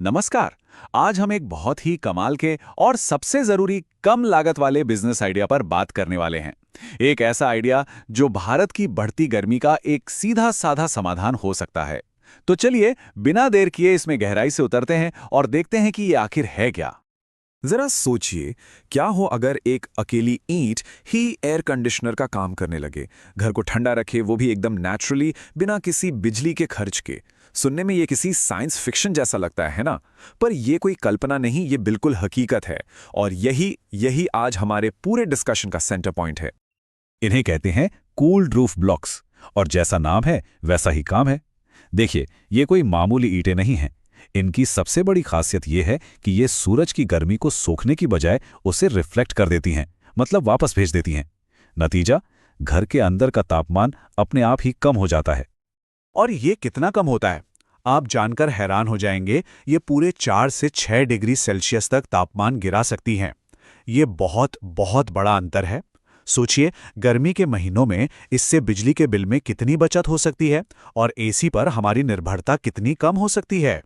नमस्कार। आज हम एक बहुत ही कमाल के और सबसे जरूरी कम लागत वाले बिजनेस आइडिया पर बात करने वाले हैं। एक ऐसा आइडिया जो भारत की बढ़ती गर्मी का एक सीधा साधा समाधान हो सकता है। तो चलिए बिना देर किए इसमें गहराई से उतरते हैं और देखते हैं कि ये आखिर है क्या। जरा सोचिए, क्या हो अगर एक अकेली ईंट ही एयर कंडीशनर का काम करने लगे, घर को ठंडा रखे, वो भी एकदम नेचुरली, बिना किसी बिजली के खर्च के। सुनने में ये किसी साइंस फिक्शन जैसा लगता है ना? पर ये कोई कल्पना नहीं, ये बिल्कुल हकीकत है। और यही यही आज हमारे पूरे डिस्कशन का सेंटर पॉइंट है। इन्हें कहते हैं कूल्ड रूफ ब्लॉक्स, और जैसा नाम है वैसा ही काम है। देखिए, ये कोई मामूली ईंटें नहीं हैं। इनकी सबसे बड़ी खासियत ये है कि ये सूरज की गर्मी को सोखने की बजाय उसे रिफ्लेक्ट कर देती हैं, मतलब वापस भेज देती हैं। नतीजा, घर के अंदर का तापमान अपने आप ही कम हो जाता है। और ये कितना कम होता है? आप जानकर हैरान हो जाएंगे, ये पूरे 4 से 6 डिग्री सेल्सियस तक तापमान गिरा सकती हैं। ये बहुत बहुत बड़ा अंतर है। सोचिए, गर्मी के महीनों में इससे बिजली के बिल में कितनी बचत हो सकती है और एसी पर हमारी निर्भरता कितनी कम हो सकती है।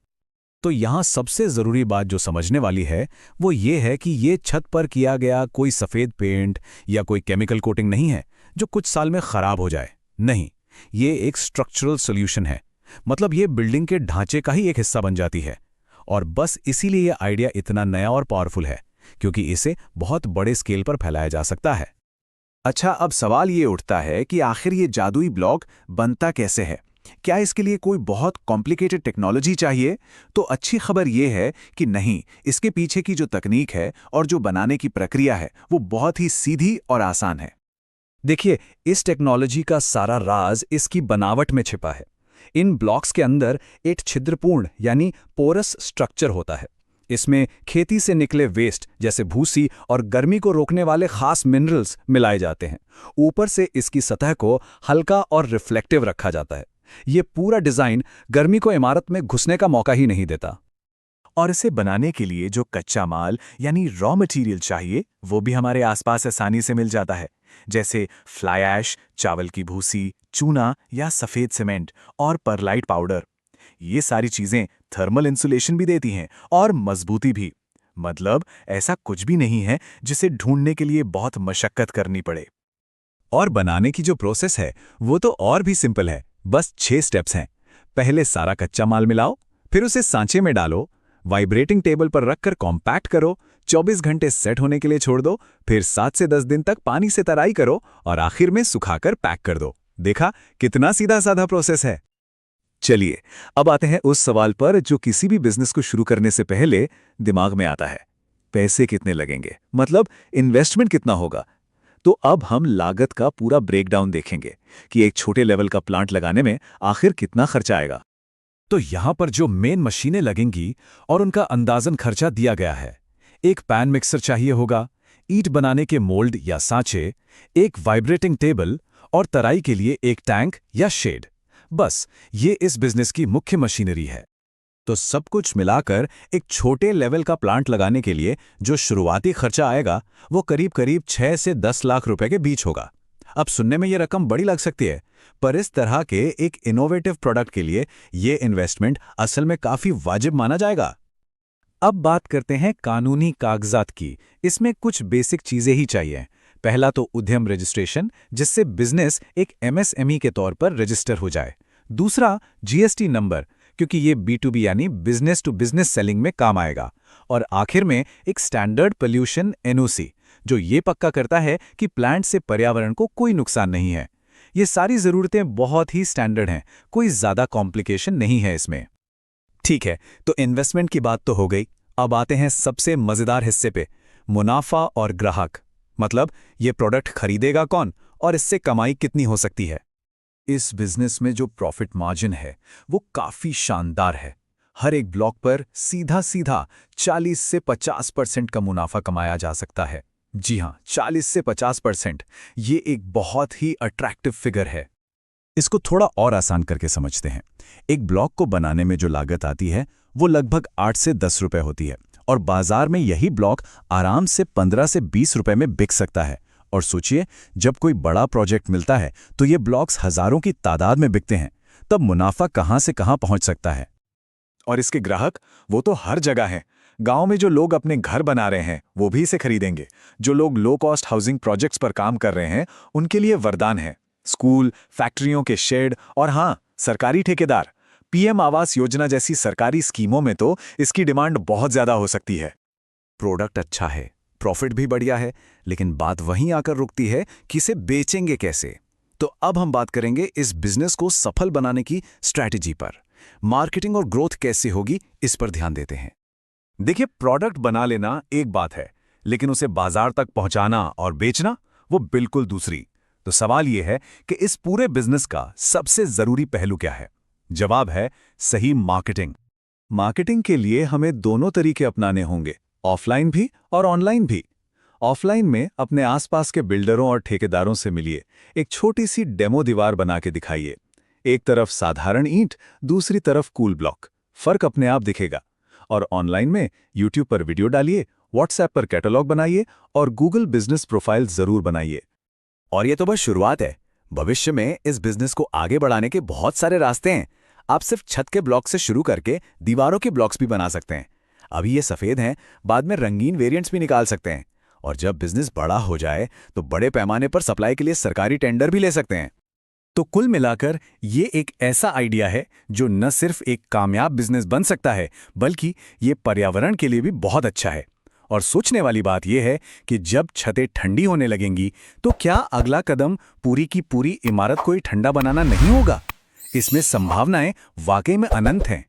तो यहाँ सबसे ज़रूरी बात जो समझने वाली है वो ये है कि ये छत पर किया गया कोई सफ़ेद पेंट या कोई केमिकल कोटिंग नहीं है जो कुछ साल में ख़राब हो जाए। नहीं, ये एक स्ट्रक्चरल सॉल्यूशन है। मतलब ये बिल्डिंग के ढांचे का ही एक हिस्सा बन जाती है। और बस इसीलिए ये आइडिया इतना नया और पावरफुल है, क्योंकि इसे बहुत बड़े स्केल पर फैलाया जा सकता है। अच्छा, अब सवाल ये उठता है कि आखिर ये जादुई ब्लॉक बनता कैसे है? क्या इसके लिए कोई बहुत कॉम्प्लिकेटेड टेक्नोलॉजी चाहिए? तो अच्छी खबर ये है कि नहीं, इसके पीछे की जो तकनीक है और जो बनाने की प्रक्रिया है वो बहुत ही सीधी और आसान है। देखिए, इस टेक्नोलॉजी का सारा राज इसकी बनावट में छिपा है। इन ब्लॉक्स के अंदर एक छिद्रपूर्ण यानी पोरस स्ट्रक्चर होता है। इसमें खेती से निकले वेस्ट जैसे भूसी और गर्मी को रोकने वाले खास मिनरल्स मिलाए जाते हैं। ऊपर से इसकी सतह को हल्का और रिफ्लेक्टिव रखा जाता है। ये पूरा डिज़ाइन गर्मी को इमारत में घुसने का मौका ही नहीं देता। और इसे बनाने के लिए जो कच्चा माल यानी रॉ मटेरियल चाहिए वो भी हमारे आसपास आसानी से मिल जाता है, जैसे फ्लाई ऐश, चावल की भूसी, चूना या सफ़ेद सीमेंट और परलाइट पाउडर। ये सारी चीज़ें थर्मल इंसुलेशन भी देती हैं और मजबूती भी। मतलब ऐसा कुछ भी नहीं है जिसे ढूंढने के लिए बहुत मशक्कत करनी पड़े। और बनाने की जो प्रोसेस है वो तो और भी सिंपल है। बस 6 स्टेप्स हैं। पहले सारा कच्चा माल मिलाओ, फिर उसे सांचे में डालो, वाइब्रेटिंग टेबल पर रखकर कॉम्पैक्ट करो, 24 घंटे सेट होने के लिए छोड़ दो, फिर 7 से 10 दिन तक पानी से तराई करो और आखिर में सुखाकर पैक कर दो। देखा, कितना सीधा साधा प्रोसेस है। चलिए, अब आते हैं उस सवाल पर जो किसी भी बिजनेस को शुरू करने से पहले दिमाग में आता है। पैसे कितने लगेंगे? मतलब इन्वेस्टमेंट कितना होगा? तो अब हम लागत का पूरा ब्रेकडाउन देखेंगे कि एक छोटे लेवल का प्लांट लगाने में आखिर कितना खर्चा आएगा। तो यहाँ पर जो मेन मशीनें लगेंगी और उनका अंदाजन खर्चा दिया गया है। एक पैन मिक्सर चाहिए होगा, ईंट बनाने के मोल्ड या सांचे, एक वाइब्रेटिंग टेबल और तराई के लिए एक टैंक या शेड। बस ये इस बिजनेस की मुख्य मशीनरी है। तो सब कुछ मिलाकर एक छोटे लेवल का प्लांट लगाने के लिए जो शुरुआती खर्चा आएगा वो करीब करीब 6 से 10 लाख रुपए के बीच होगा। अब सुनने में ये रकम बड़ी लग सकती है, पर इस तरह के एक इनोवेटिव प्रोडक्ट के लिए ये इन्वेस्टमेंट असल में काफी वाजिब माना जाएगा। अब बात करते हैं कानूनी कागजात की। इसमें कुछ बेसिक चीजें ही चाहिए। पहला तो उद्यम रजिस्ट्रेशन, जिससे बिजनेस एक एमएसएमई के तौर पर रजिस्टर हो जाए। दूसरा, जीएसटी नंबर, क्योंकि ये B2B यानी बिजनेस टू बिजनेस सेलिंग में काम आएगा। और आखिर में एक स्टैंडर्ड पोल्यूशन एनओसी, जो ये पक्का करता है कि प्लांट से पर्यावरण को कोई नुकसान नहीं है। ये सारी ज़रूरतें बहुत ही स्टैंडर्ड हैं, कोई ज़्यादा कॉम्प्लिकेशन नहीं है इसमें। ठीक है, तो इन्वेस्टमेंट की बात तो हो गई। अब आते हैं सबसे मज़ेदार हिस्से पे, मुनाफा और ग्राहक। मतलब ये प्रोडक्ट खरीदेगा कौन और इससे कमाई कितनी हो सकती है। इस बिजनेस में जो प्रॉफिट मार्जिन है वो काफी शानदार है। हर एक ब्लॉक पर सीधा सीधा 40 से 50% का मुनाफा कमाया जा सकता है। जी हाँ, 40 से 50%। ये एक बहुत ही अट्रैक्टिव फिगर है। इसको थोड़ा और आसान करके समझते हैं। एक ब्लॉक को बनाने में जो लागत आती है वो लगभग 8 से 10 रुपए होती है, और बाजार में यही ब्लॉक आराम से 15 से 20 रुपए में बिक सकता है। और सोचिए, जब कोई बड़ा प्रोजेक्ट मिलता है तो ये ब्लॉक्स हजारों की तादाद में बिकते हैं। तब मुनाफा कहां से कहां पहुंच सकता है। और इसके ग्राहक वो तो हर जगह हैं। गांव में जो लोग अपने घर बना रहे हैं वो भी इसे खरीदेंगे। जो लोग लो कॉस्ट हाउसिंग प्रोजेक्ट्स पर काम कर रहे हैं उनके लिए वरदान है। स्कूल, फैक्ट्रियों के शेड और हाँ, सरकारी ठेकेदार। पीएम आवास योजना जैसी सरकारी स्कीमों में तो इसकी डिमांड बहुत ज्यादा हो सकती है। प्रोडक्ट अच्छा है, प्रॉफिट भी बढ़िया है, लेकिन बात वहीं आकर रुकती है कि इसे बेचेंगे कैसे। तो अब हम बात करेंगे इस बिजनेस को सफल बनाने की स्ट्रैटेजी पर। मार्केटिंग और ग्रोथ कैसे होगी, इस पर ध्यान देते हैं। देखिए, प्रोडक्ट बना लेना एक बात है, लेकिन उसे बाजार तक पहुंचाना और बेचना वो बिल्कुल दूसरी। तो सवाल यह है कि इस पूरे बिजनेस का सबसे जरूरी पहलू क्या है? जवाब है सही मार्केटिंग। मार्केटिंग के लिए हमें दोनों तरीके अपनाने होंगे, ऑफलाइन भी और ऑनलाइन भी। ऑफलाइन में अपने आसपास के बिल्डरों और ठेकेदारों से मिलिए, एक छोटी सी डेमो दीवार बना के दिखाइए। एक तरफ साधारण ईंट, दूसरी तरफ कूल ब्लॉक। फर्क अपने आप दिखेगा। और ऑनलाइन में यूट्यूब पर वीडियो डालिए, व्हाट्सएप पर कैटलॉग बनाइए और गूगल बिजनेस प्रोफाइल जरूर बनाइए। और ये तो बस शुरुआत है। भविष्य में इस बिजनेस को आगे बढ़ाने के बहुत सारे रास्ते हैं। आप सिर्फ छत के ब्लॉक से शुरू करके दीवारों के ब्लॉक्स भी बना सकते हैं। अभी ये सफेद हैं, बाद में रंगीन वेरिएंट्स भी निकाल सकते हैं। और जब बिजनेस बड़ा हो जाए तो बड़े पैमाने पर सप्लाई के लिए सरकारी टेंडर भी ले सकते हैं। तो कुल मिलाकर ये एक ऐसा आइडिया है जो न सिर्फ एक कामयाब बिजनेस बन सकता है, बल्कि ये पर्यावरण के लिए भी बहुत अच्छा है। और सोचने वाली बात यह है कि जब छतें ठंडी होने लगेंगी तो क्या अगला कदम पूरी की पूरी इमारत को ही ठंडा बनाना नहीं होगा? इसमें संभावनाएं वाकई में अनंत हैं।